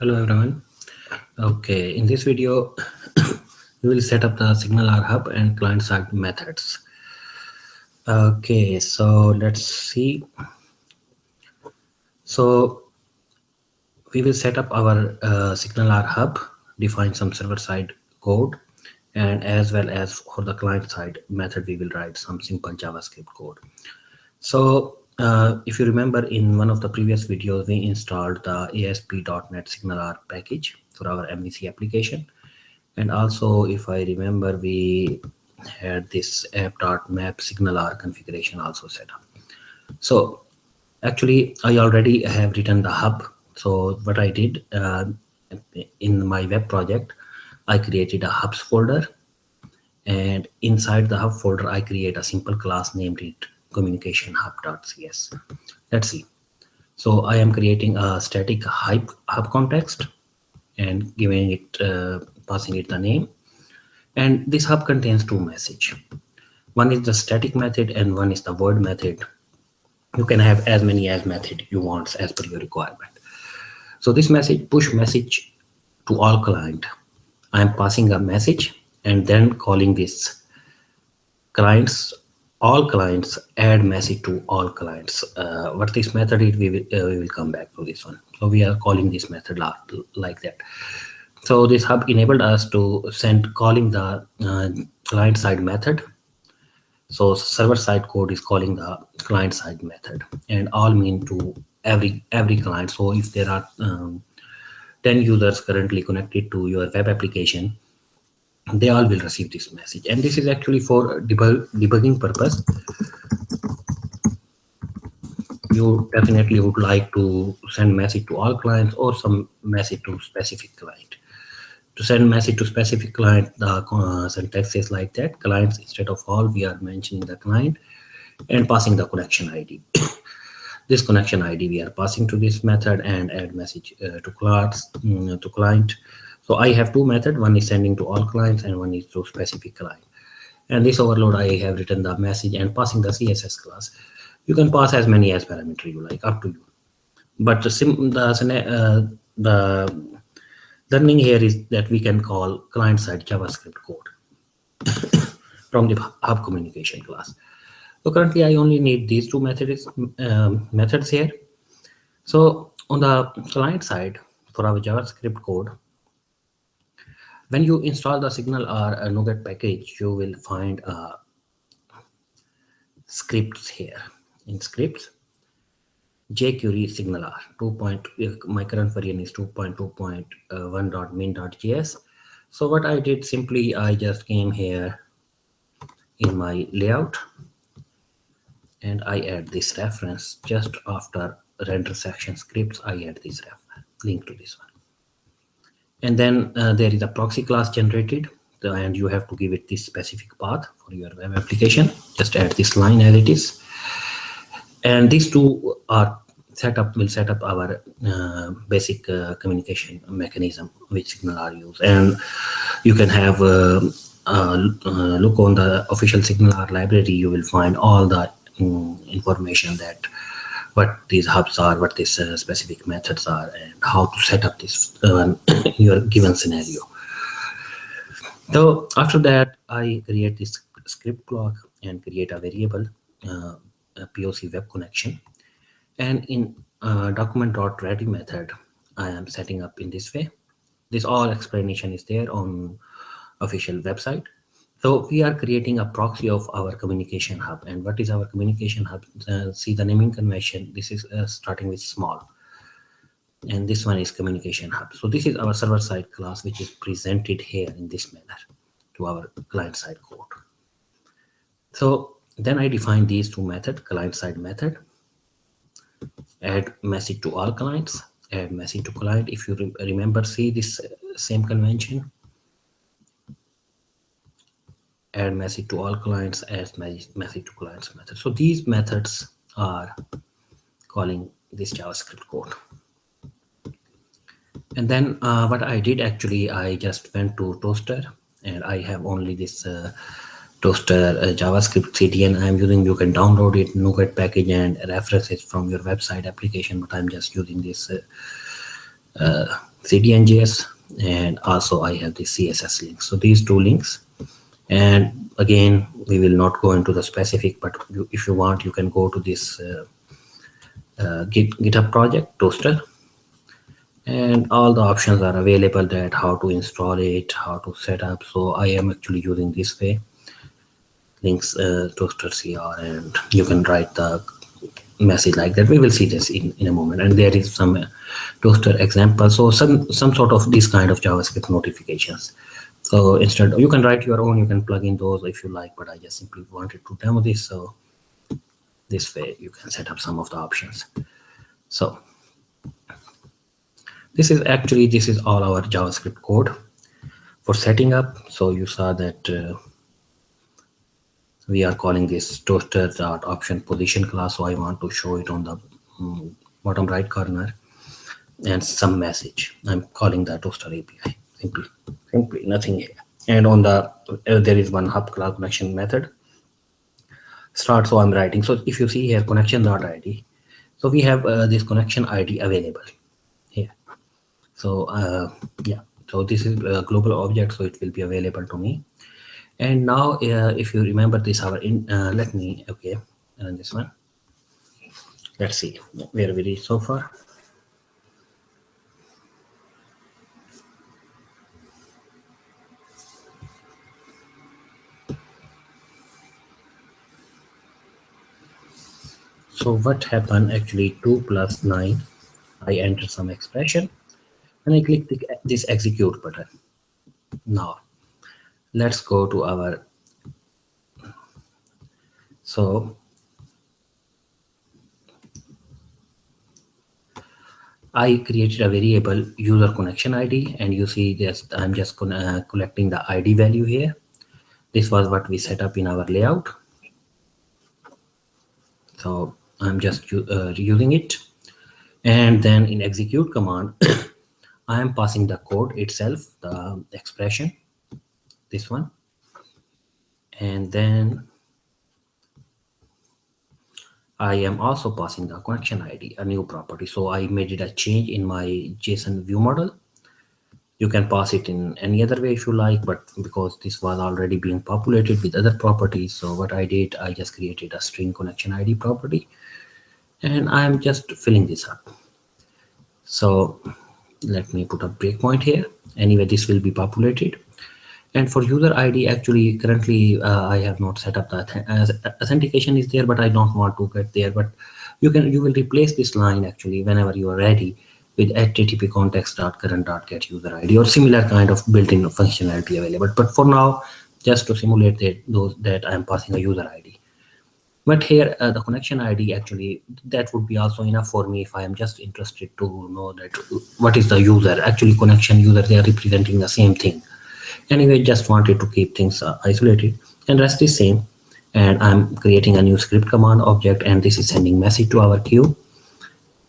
Hello everyone. Okay, in this video, we will set up the SignalR Hub and client-side methods. Okay, so let's see. So we will set up our SignalR Hub, define some server-side code, and as well as for the client-side method, we will write some simple JavaScript code. So if you remember, in one of the previous videos, we installed the ASP.NET SignalR package for our MVC application. And also, if I remember, we had this app.map SignalR configuration also set up. So actually, I already have written the hub. So what I did in my web project, I created a hubs folder. And inside the hub folder, I create a simple class named it communication hub.cs. Let's see. So I am creating a static hub context and giving it, passing it the name. And this hub contains two messages. One is the static method and one is the void method. You can have as many as method you want as per your requirement. So this message, push message to all client. I am passing a message and then calling this clients, all clients, add message to all clients. What this method is, we will come back to this one. So we are calling this method like that. So this hub enabled us to send calling the client side method. So server side code is calling the client side method, and all mean to every client. So if there are 10 users currently connected to your web application, they all will receive this message. And this is actually for debugging purpose. You definitely would like to send message to all clients or some message to specific client. To send message to specific client, the syntax is like that: clients instead of all, we are mentioning the client and passing the connection ID. This connection ID we are passing to this method and add message to client. So I have two methods. One is sending to all clients and one is to specific client. And this overload, I have written the message and passing the CSS class. You can pass as many as parameter you like, up to you. But the learning here is that we can call client-side JavaScript code from the hub communication class. So currently, I only need these two methods here. So on the client side, for our JavaScript code, when you install the SignalR Nougat package, you will find scripts here. In scripts, jQuery SignalR my current version is 2.2.1.min.js. So what I did, simply I just came here in my layout and I add this reference just after render section scripts. I add this link to this one, and then there is a proxy class generated, and you have to give it this specific path for your web application. Just add this line as it is. And these two are will set up our basic communication mechanism which SignalR use. And you can have look on the official SignalR library. You will find all the information that what these hubs are, what these specific methods are, and how to set up this your given scenario. So after that, I create this script block and create a variable a POC web connection, and in document.ready method I am setting up in this way. This all explanation is there on official website. So we are creating a proxy of our communication hub. And what is our communication hub? See the naming convention. This is starting with small, and this one is communication hub. So this is our server side class, which is presented here in this manner to our client side code. So then I define these two methods: client side method, add message to all clients, add message to client. If you remember, see this same convention: add message to all clients, add message to clients method. So these methods are calling this JavaScript code. And then what I did, actually, I just went to Toaster, and I have only this Toaster JavaScript CDN I am using. You can download it, Nougat package, and reference it from your website application, but I'm just using this CDNJS, and also I have the CSS links. So these two links, and again we will not go into the specific, but if you want you can go to this GitHub project toaster, and all the options are available, that how to install it, how to set up. So I am actually using this way, links toaster CR, and you can write the message like that. We will see this in a moment, and there is some toaster example, so some sort of this kind of JavaScript notifications. So instead you can write your own, you can plug in those if you like, but I just simply wanted to demo this, so this way you can set up some of the options. So this is all our JavaScript code for setting up. So you saw that we are calling this toaster.option position class, so I want to show it on the bottom right corner, and some message. I'm calling the toaster API, simply nothing here. And on the there is one hub cloud connection method start, so I'm writing. So if you see here connection.id, so we have this connection ID available here. So yeah, so this is a global object, so it will be available to me. And now if you remember this, our let me run this one. Let's see where we reach so far. So what happened actually, 2 plus 9, I enter some expression and I click this execute button. Now let's go to our, so I created a variable user connection ID, and you see this, I'm just collecting the ID value here. This was what we set up in our layout. So I'm just using it, and then in execute command I am passing the code itself, the expression, this one, and then I am also passing the connection ID, a new property. So I made it a change in my JSON view model. You can pass it in any other way if you like, but because this was already being populated with other properties, so what I did, I just created a string connection ID property, and I'm just filling this up. So let me put a breakpoint here. Anyway, this will be populated. And for user ID, actually currently I have not set up the authentication is there, but I don't want to get there. But you will replace this line actually whenever you are ready with http context.current.get user ID or similar kind of built-in functionality available. But for now, just to simulate that I'm passing a user ID. But here the connection ID, actually that would be also enough for me if I am just interested to know that what is the user. Actually connection user, they are representing the same thing. Anyway, just wanted to keep things isolated, and rest is same. And I'm creating a new script command object, and this is sending message to our queue.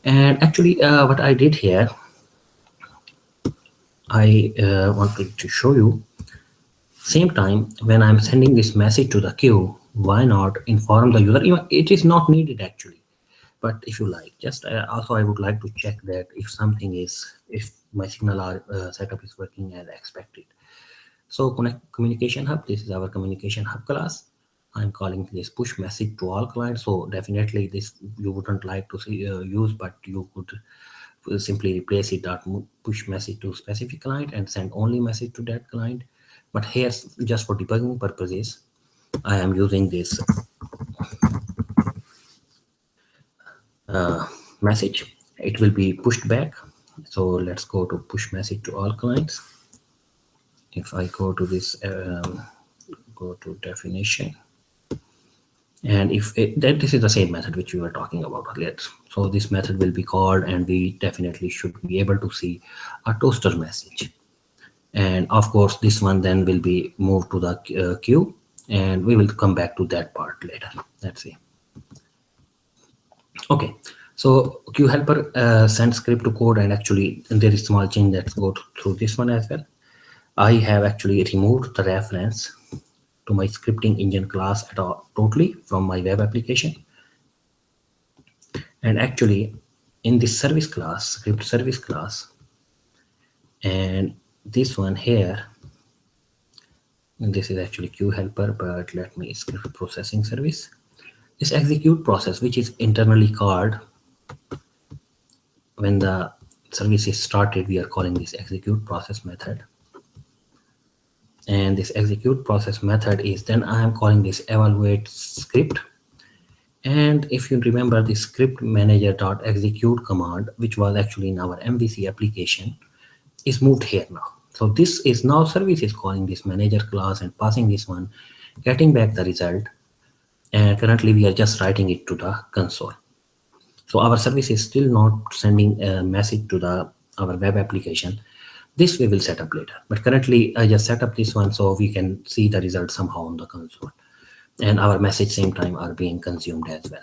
And actually what I did here, I wanted to show you, same time when I'm sending this message to the queue, why not inform the user? It is not needed actually, but if you like, just also I would like to check that if something is, if my SignalR setup is working as expected. So communication hub, this is our communication hub class. I'm calling this push message to all clients. So definitely this you wouldn't like to see, use, but you could simply replace it dot push message to specific client and send only message to that client. But here, just for debugging purposes, I am using this message. It will be pushed back. So let's go to push message to all clients. If I go to this, go to definition, and if this is the same method which we were talking about earlier. So this method will be called, and we definitely should be able to see a toaster message. And of course, this one then will be moved to the queue, and we will come back to that part later. Let's see. Okay, so queue helper send script to code, and actually there is small change. Let's go through this one as well. I have actually removed the reference to my scripting engine class totally from my web application. And actually in this service class, script service class, And this one here, and this is actually queue helper, but let me script processing service. This execute process, which is internally called when the service is started, we are calling this execute process method. And this execute process method is then I am calling this evaluate script. And if you remember, the script manager.execute command, which was actually in our MVC application, is moved here now. So this is now service is calling this manager class and passing this one, getting back the result. And currently we are just writing it to the console. So our service is still not sending a message to our web application. This we will set up later, but currently I just set up this one so we can see the result somehow on the console, and our message same time are being consumed as well.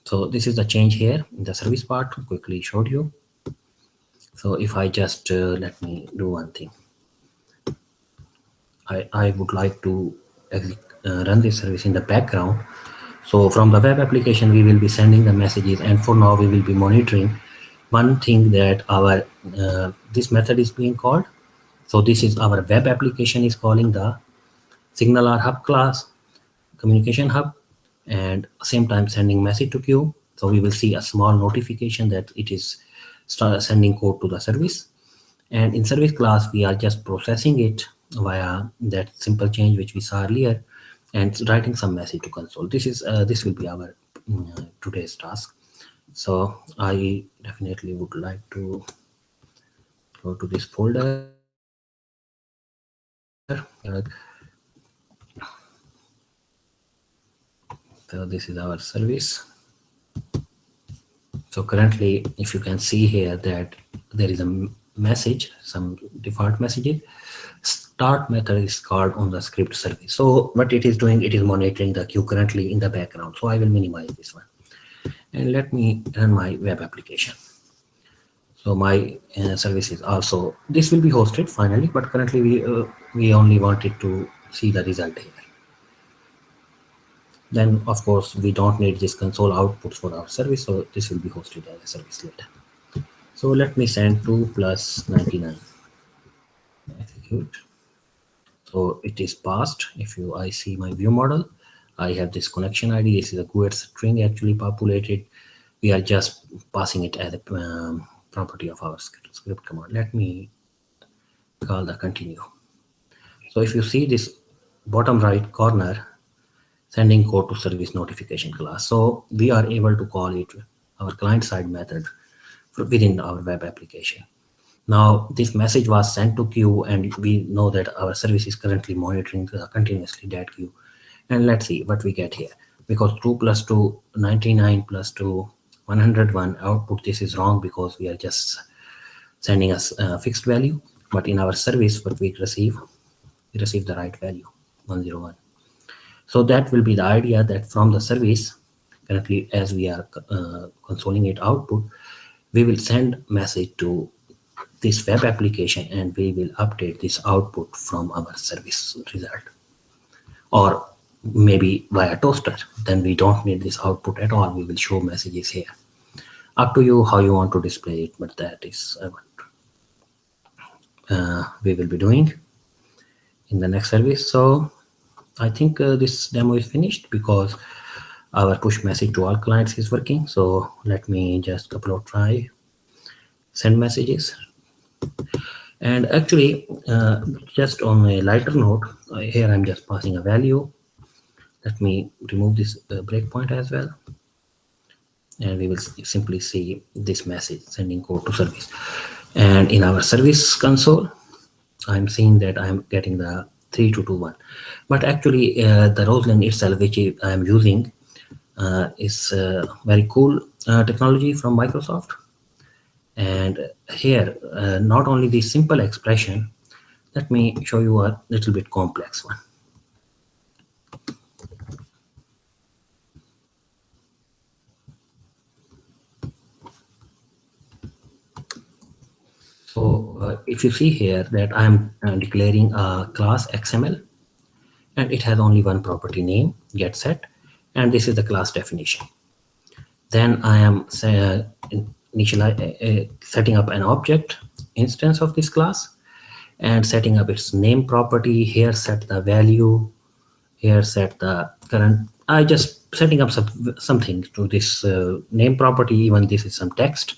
So this is the change here in the service part. Quickly showed you. So if I just let me do one thing, I would like to run this service in the background. So from the web application we will be sending the messages, and for now we will be monitoring one thing, that our this method is being called. So this is our web application is calling the SignalR hub class communication hub, and same time sending message to queue. So we will see a small notification that it is sending code to the service, and in service class we are just processing it via that simple change which we saw earlier, and writing some message to console. This is this will be our today's task. So I definitely would like to go to this folder. So this is our service. So currently, if you can see here that there is a message, some default messages. Start method is called on the script service. So what it is doing, it is monitoring the queue currently in the background. So I will minimize this one, and let me run my web application. So my service is also, this will be hosted finally, but currently we only wanted to see the result here. Then of course we don't need this console outputs for our service, so this will be hosted as a service later. So let me send 2 plus 99. Execute. So it is passed. If you I see my view model, I have this connection ID. This is a GUID string actually populated. We are just passing it as a property of our script command. Let me call the continue. So if you see this bottom right corner, sending code to service notification class. So we are able to call it our client side method within our web application. Now this message was sent to queue, and we know that our service is currently monitoring continuously that queue. And let's see what we get here, because 2 plus 2, 99 plus 2, 101 output. This is wrong because we are just sending us a fixed value, but in our service what we receive the right value, 101. So that will be the idea, that from the service currently as we are consoling it output, we will send message to this web application and we will update this output from our service result, or maybe via toaster. Then we don't need this output at all. We will show messages here. Up to you how you want to display it, but that is what we will be doing in the next service. So I think this demo is finished because our push message to all clients is working. So let me just upload, try, send messages. And actually, just on a lighter note, here I'm just passing a value. Let me remove this breakpoint as well. And we will simply see this message, sending code to service. And in our service console, I'm seeing that I'm getting the 3221. But actually, the Roseland itself, which I am using, is very cool technology from Microsoft. And here, not only the simple expression, let me show you a little bit complex one. So if you see here that I'm declaring a class XML, and it has only one property name, get set, and this is the class definition. Then I am setting up an object instance of this class and setting up its name property. Here set the value, here set the current. I just setting up something to this name property. Even this is some text,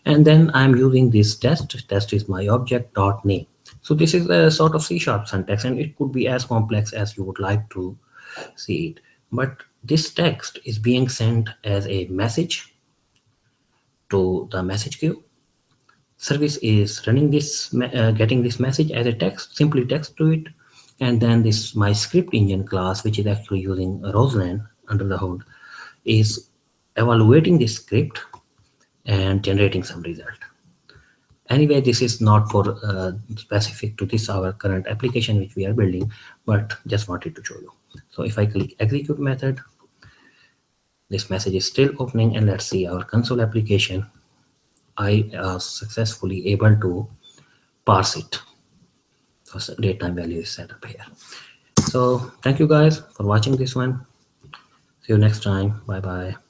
and then I'm using this test is my object dot name. So this is a sort of C# syntax, and it could be as complex as you would like to see it. But this text is being sent as a message to the message queue. Service is running this, getting this message as a text, simply text to it, and then this my script engine class, which is actually using Roseland under the hood, is evaluating this script and generating some result. Anyway, this is not for specific to this our current application which we are building, but just wanted to show you. So if I click execute method, this message is still opening, and let's see our console application. I was successfully able to parse it. So date time value is set up here. So thank you guys for watching this one. See you next time. Bye bye.